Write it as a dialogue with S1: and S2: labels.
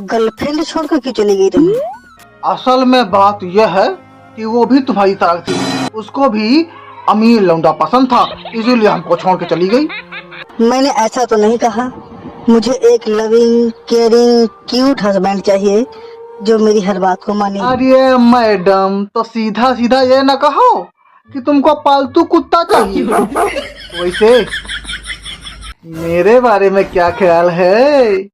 S1: Girlfriend छोड़कर क्यों चली गई तुम?
S2: असल में बात यह है कि वो भी तुम्हारी तरह थी, उसको भी अमीर लौंडा पसंद था, इसीलिए हमको छोड़ के चली गई।
S1: मैंने ऐसा तो नहीं कहा। मुझे एक लविंग, केयरिंग, क्यूट हस्बैंड चाहिए जो मेरी हर बात को माने।
S2: अरे मैडम, तो सीधा सीधा ये ना कहो कि तुमको पालतू कुत्ता चाहिए। वैसे मेरे बारे में क्या ख्याल है?